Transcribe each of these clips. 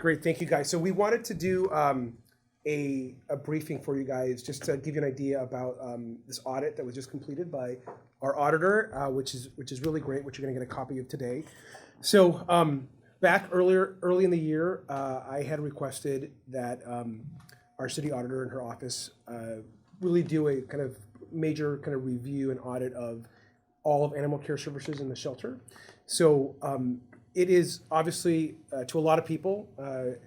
Great, thank you guys. So we wanted to do a briefing for you guys, just to give you an idea about this audit that was just completed by our auditor, which is really great, which you're going to get a copy of today. So back early in the year, I had requested that our city auditor in her office really do a kind of major kind of review and audit of all of animal care services in the shelter. So it is obviously, to a lot of people,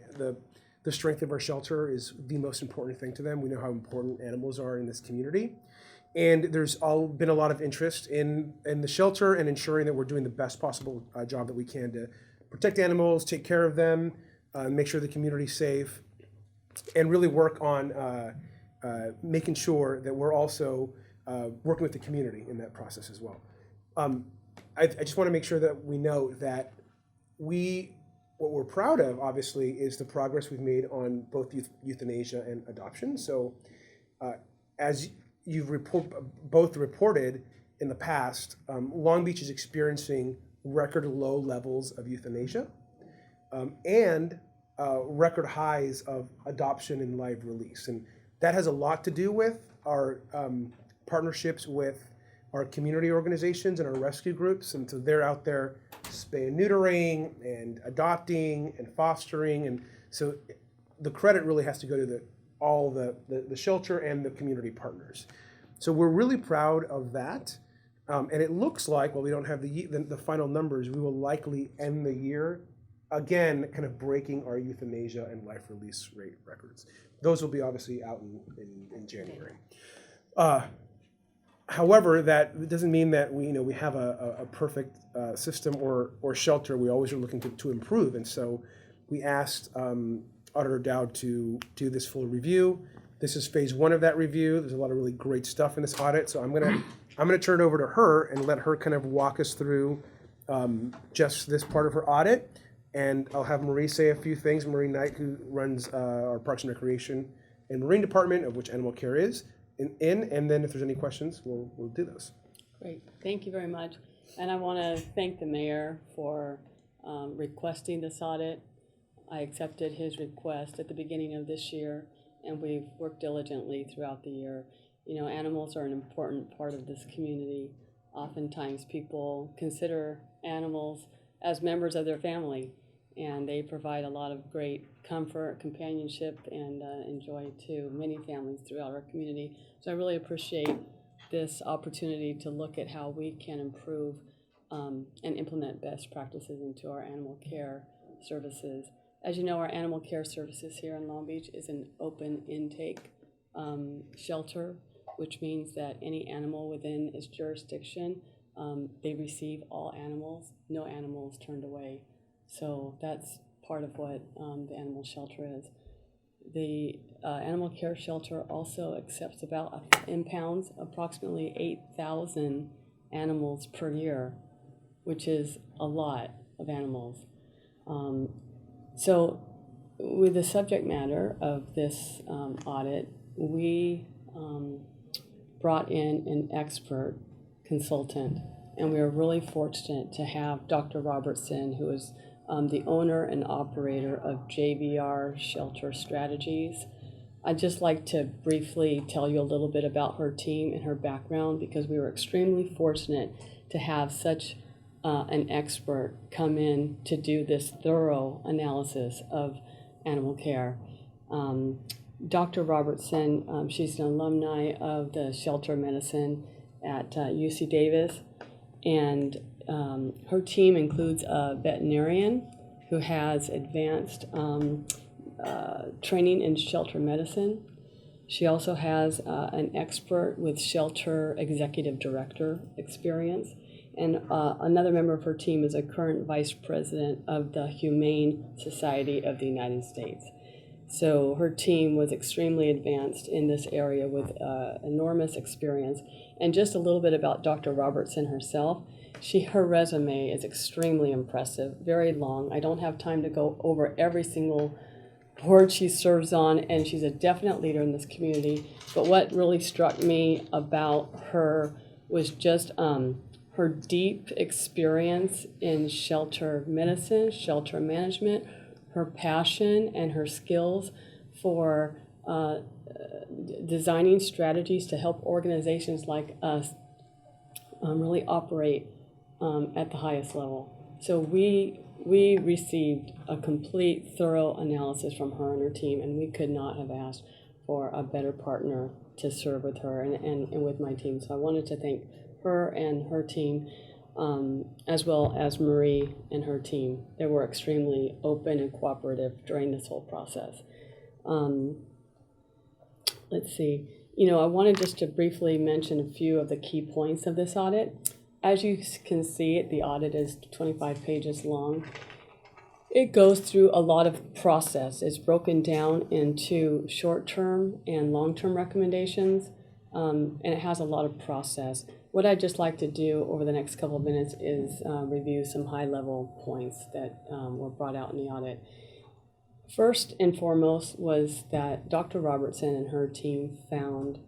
the strength of our shelter is the most important thing to them. We know how important animals are in this community. And there's been a lot of interest in the shelter and ensuring that we're doing the best possible job that we can to protect animals, take care of them, make sure the community's safe, and really work on making sure that we're also working with the community in that process as well. I just want to make sure that we know that what we're proud of, obviously, is the progress we've made on both euthanasia and adoption. So as you've both reported in the past, Long Beach is experiencing record low levels of euthanasia and record highs of adoption and live release. And that has a lot to do with our partnerships with our community organizations and our rescue groups. And so they're out there spay and neutering and adopting and fostering. And so the credit really has to go to all the shelter and the community partners. So we're really proud of that. And it looks like, while we don't have the final numbers, we will likely end the year, again, kind of breaking our euthanasia and life release rate records. Those will be obviously out in January. However, that doesn't mean that we have a perfect system or shelter. We always are looking to improve. And so we asked Auditor Doud to do this full review. This is phase one of that review. There's a lot of really great stuff in this audit. So I'm gonna turn it over to her and let her kind of walk us through just this part of her audit. And I'll have Marie say a few things. Marie Knight, who runs our Parks and Recreation and Marine Department, of which animal care is, and then if there's any questions, we'll do those. Great, thank you very much. And I want to thank the mayor for requesting this audit. I accepted his request at the beginning of this year, and we've worked diligently throughout the year. Animals are an important part of this community. Oftentimes people consider animals as members of their family, and they provide a lot of great comfort, companionship, and joy to many families throughout our community. So I really appreciate this opportunity to look at how we can improve and implement best practices into our animal care services. As you know, our animal care services here in Long Beach is an open intake shelter, which means that any animal within its jurisdiction, they receive all animals, no animals turned away. So that's part of what the animal shelter is. The animal care shelter also accepts about, impounds approximately 8,000 animals per year, which is a lot of animals. So with the subject matter of this audit, we brought in an expert consultant, and we are really fortunate to have Dr. Robertson, who is the owner and operator of JVR Shelter Strategies. I'd just like to briefly tell you a little bit about her team and her background, because we were extremely fortunate to have such an expert come in to do this thorough analysis of animal care. Dr. Robertson, she's an alumni of the shelter medicine at UC Davis, and her team includes a veterinarian who has advanced training in shelter medicine. She also has an expert with shelter executive director experience, and another member of her team is a current vice president of the Humane Society of the United States. So her team was extremely advanced in this area with enormous experience. And just a little bit about Dr. Robertson herself. Her resume is extremely impressive, very long. I don't have time to go over every single board she serves on, and she's a definite leader in this community. But what really struck me about her was just her deep experience in shelter medicine, shelter management, her passion and her skills for designing strategies to help organizations like us really operate at the highest level. So we received a complete, thorough analysis from her and her team, and we could not have asked for a better partner to serve with her and with my team. So I wanted to thank her and her team, as well as Marie and her team. They were extremely open and cooperative during this whole process. Let's see. I wanted just to briefly mention a few of the key points of this audit. As you can see, the audit is 25 pages long. It goes through a lot of process. It's broken down into short-term and long-term recommendations, and it has a lot of process. What I'd just like to do over the next couple of minutes is review some high-level points that were brought out in the audit. First and foremost was that Dr. Robertson and her team found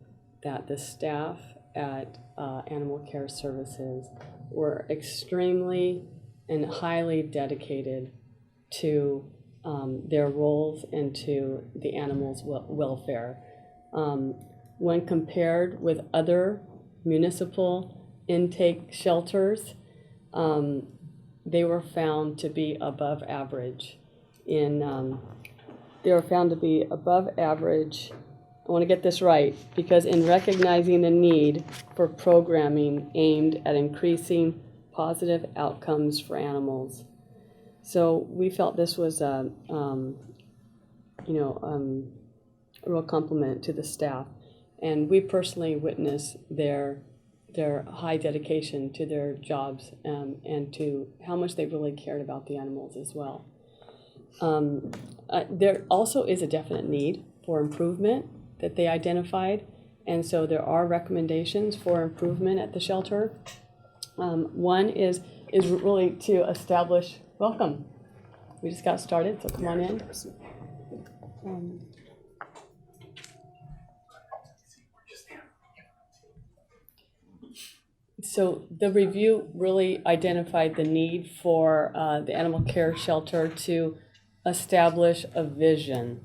that the staff at Animal Care Services were extremely and highly dedicated to their roles and to the animals' welfare. When compared with other municipal intake shelters, they were found to be above average. They were found to be above average. I want to get this right, because in recognizing the need for programming aimed at increasing positive outcomes for animals. So we felt this was a real compliment to the staff, and we personally witnessed their high dedication to their jobs and to how much they really cared about the animals as well. There also is a definite need for improvement that they identified, and so there are recommendations for improvement at the shelter. One is really to establish, welcome, we just got started, so come on in. So the review really identified the need for the animal care shelter to establish a vision,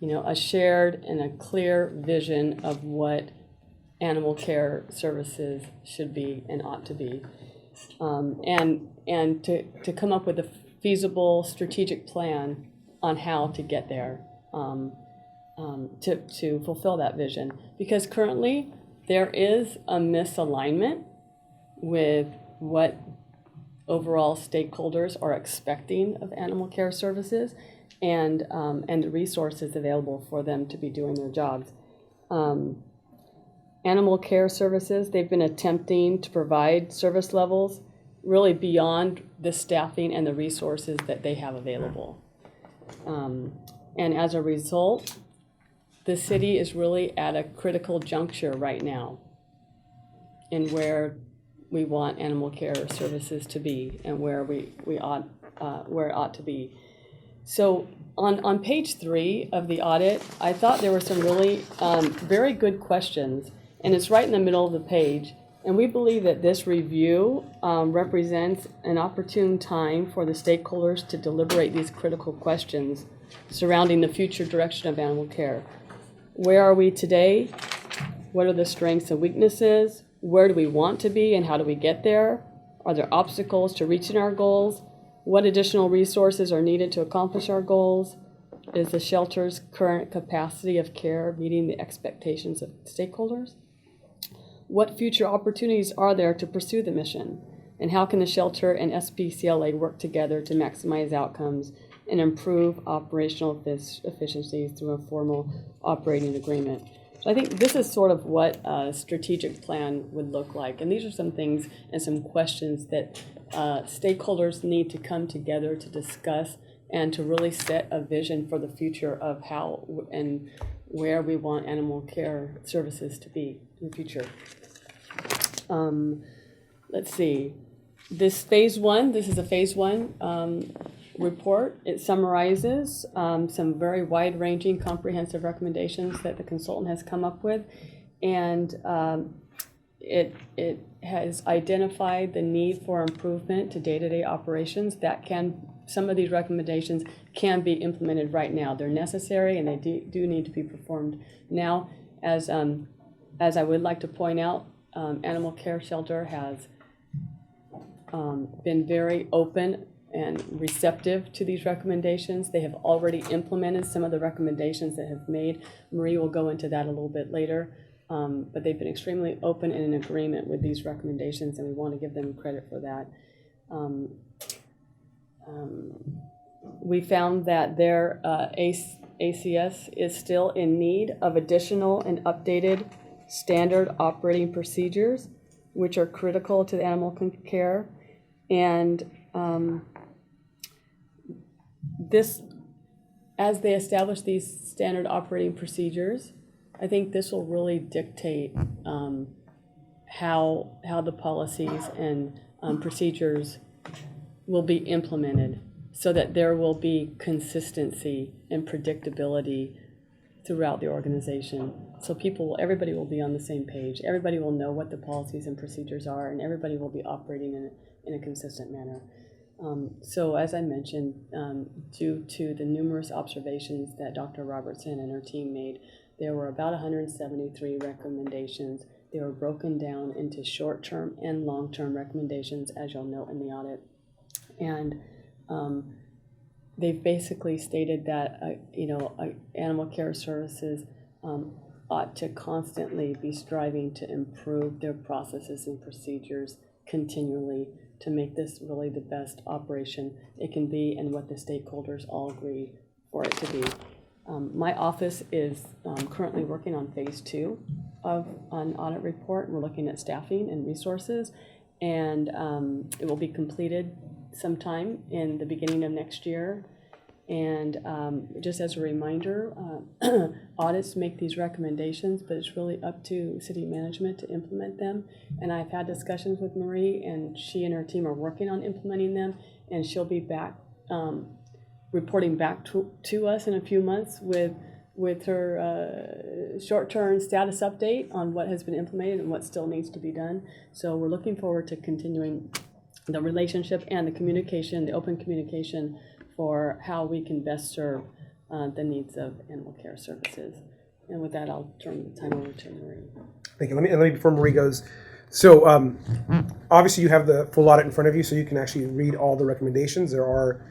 a shared and a clear vision of what animal care services should be and ought to be, and to come up with a feasible strategic plan on how to get there, to fulfill that vision. Because currently there is a misalignment with what overall stakeholders are expecting of animal care services and the resources available for them to be doing their jobs. Animal care services, they've been attempting to provide service levels really beyond the staffing and the resources that they have available. And as a result, the city is really at a critical juncture right now in where we want animal care services to be and where it ought to be. So on page 3 of the audit, I thought there were some really very good questions, and it's right in the middle of the page. And we believe that this review represents an opportune time for the stakeholders to deliberate these critical questions surrounding the future direction of animal care. Where are we today? What are the strengths and weaknesses? Where do we want to be and how do we get there? Are there obstacles to reaching our goals? What additional resources are needed to accomplish our goals? Is the shelter's current capacity of care meeting the expectations of stakeholders? What future opportunities are there to pursue the mission? And how can the shelter and SPCLA work together to maximize outcomes and improve operational efficiencies through a formal operating agreement? So I think this is sort of what a strategic plan would look like. And these are some things and some questions that stakeholders need to come together to discuss and to really set a vision for the future of how and where we want animal care services to be in the future. Let's see. This phase 1, this is a phase 1 report. It summarizes some very wide-ranging, comprehensive recommendations that the consultant has come up with, and it has identified the need for improvement to day-to-day operations that can some of these recommendations can be implemented right now. They're necessary and they do need to be performed now. As I would like to point out, Animal Care Shelter has been very open and receptive to these recommendations. They have already implemented some of the recommendations that have made. Marie will go into that a little bit later, but they've been extremely open and in agreement with these recommendations, and we want to give them credit for that. We found that their ACS is still in need of additional and updated standard operating procedures, which are critical to the animal care. And as they establish these standard operating procedures, I think this will really dictate how the policies and procedures will be implemented, so that there will be consistency and predictability throughout the organization. So everybody will be on the same page. Everybody will know what the policies and procedures are, and everybody will be operating in a consistent manner. So as I mentioned, due to the numerous observations that Dr. Robertson and her team made, there were about 173 recommendations. They were broken down into short-term and long-term recommendations, as you'll note in the audit. And they've basically stated that animal care services ought to constantly be striving to improve their processes and procedures continually to make this really the best operation it can be and what the stakeholders all agree for it to be. My office is currently working on phase 2 of an audit report. We're looking at staffing and resources, and it will be completed sometime in the beginning of next year. And just as a reminder, audits make these recommendations, but it's really up to city management to implement them. And I've had discussions with Marie, and she and her team are working on implementing them, and she'll be back reporting back to us in a few months with her short-term status update on what has been implemented and what still needs to be done. So we're looking forward to continuing the relationship and the communication, the open communication for how we can best serve the needs of animal care services. And with that, I'll turn the time over to Marie. Thank you. Let me before Marie goes. So obviously you have the full audit in front of you, so you can actually read all the recommendations. There are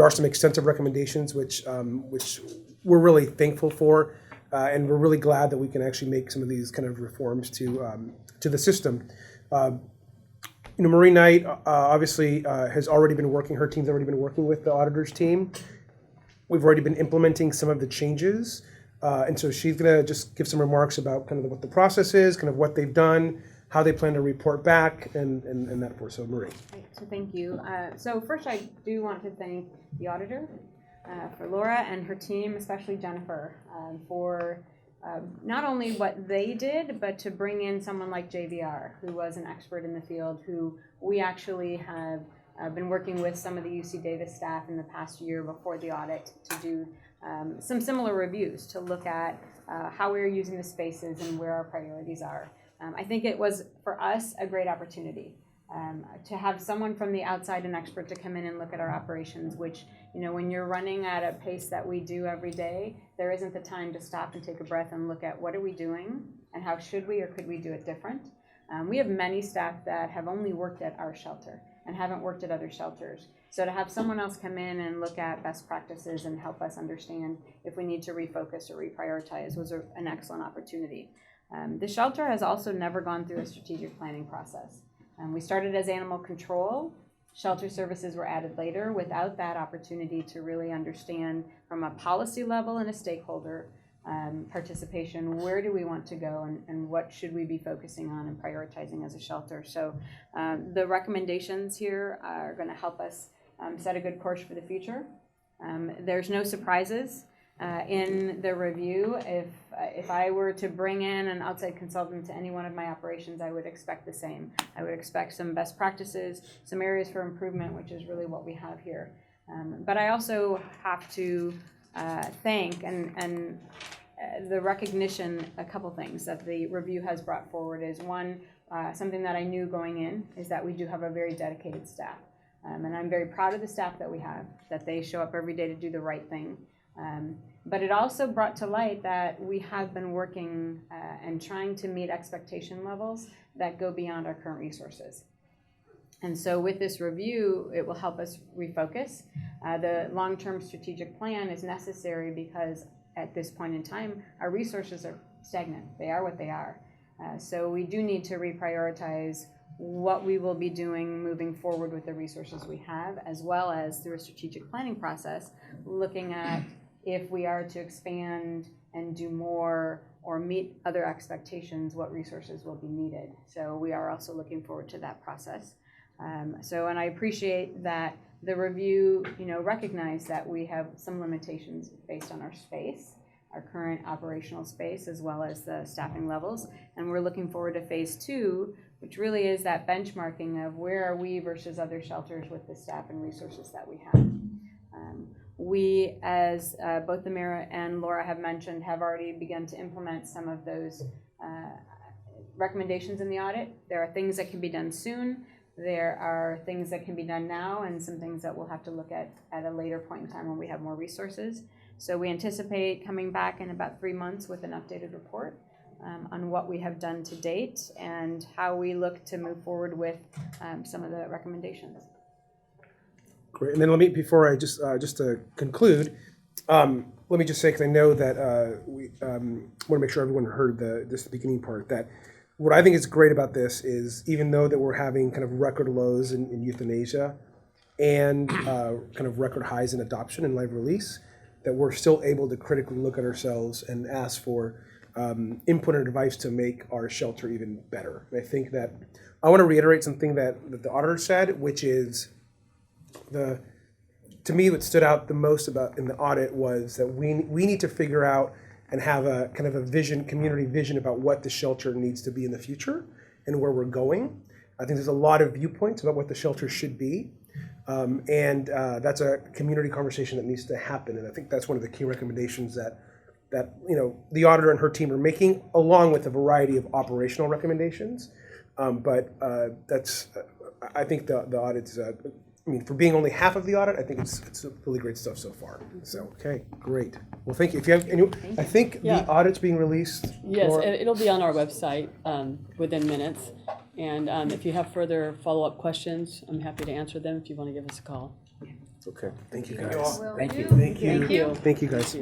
some extensive recommendations which we're really thankful for, and we're really glad that we can actually make some of these kind of reforms to the system. Marie Knight obviously has already been working, her team's already been working with the auditor's team. We've already been implementing some of the changes, and so she's gonna just give some remarks about kind of what the process is, kind of what they've done, how they plan to report back, and that forth. So Marie. Right, so thank you. So first I do want to thank the auditor, for Laura and her team, especially Jennifer, for not only what they did, but to bring in someone like JVR, who was an expert in the field, who we actually have been working with some of the UC Davis staff in the past year before the audit to do some similar reviews to look at how we're using the spaces and where our priorities are. I think it was, for us, a great opportunity to have someone from the outside, an expert, to come in and look at our operations, which, when you're running at a pace that we do every day, there isn't the time to stop and take a breath and look at what are we doing and how should we or could we do it different. We have many staff that have only worked at our shelter and haven't worked at other shelters. So to have someone else come in and look at best practices and help us understand if we need to refocus or reprioritize was an excellent opportunity. The shelter has also never gone through a strategic planning process. We started as animal control. Shelter services were added later without that opportunity to really understand from a policy level and a stakeholder participation, where do we want to go and what should we be focusing on and prioritizing as a shelter. So the recommendations here are going to help us set a good course for the future. There's no surprises in the review. If I were to bring in an outside consultant to any one of my operations, I would expect the same. I would expect some best practices, some areas for improvement, which is really what we have here. But I also have to thank and the recognition, a couple things that the review has brought forward is one, something that I knew going in is that we do have a very dedicated staff. And I'm very proud of the staff that we have, that they show up every day to do the right thing. But it also brought to light that we have been working and trying to meet expectation levels that go beyond our current resources. And so with this review, it will help us refocus. The long-term strategic plan is necessary because at this point in time, our resources are stagnant. They are what they are. So we do need to reprioritize what we will be doing moving forward with the resources we have, as well as through a strategic planning process, looking at if we are to expand and do more or meet other expectations, what resources will be needed. So we are also looking forward to that process. And I appreciate that the review, recognized that we have some limitations based on our space, our current operational space, as well as the staffing levels. And we're looking forward to phase 2, which really is that benchmarking of where are we versus other shelters with the staff and resources that we have. We, as both the mayor and Laura have mentioned, have already begun to implement some of those recommendations in the audit. There are things that can be done soon. There are things that can be done now, and some things that we'll have to look at a later point in time when we have more resources. So we anticipate coming back in about 3 months with an updated report on what we have done to date and how we look to move forward with some of the recommendations. Great. And then let me, before I just to conclude, let me just say, because I know that we want to make sure everyone heard the beginning part, that what I think is great about this is even though that we're having kind of record lows in euthanasia and kind of record highs in adoption and live release, that we're still able to critically look at ourselves and ask for input and advice to make our shelter even better. And I think that I want to reiterate something that the auditor said, which is to me what stood out the most about in the audit was that we need to figure out and have a kind of a vision, community vision about what the shelter needs to be in the future and where we're going. I think there's a lot of viewpoints about what the shelter should be. And that's a community conversation that needs to happen. And I think that's one of the key recommendations that the auditor and her team are making, along with a variety of operational recommendations. But I think the audit's, for being only half of the audit, I think it's really great stuff so far. So, okay, great. Well, thank you. If you have any, I think the audit's being released. Yes, it'll be on our website within minutes. And if you have further follow-up questions, I'm happy to answer them if you want to give us a call. Okay. Thank you, guys. Will Thank do. you. Thank you. Thank you. Thank you, guys.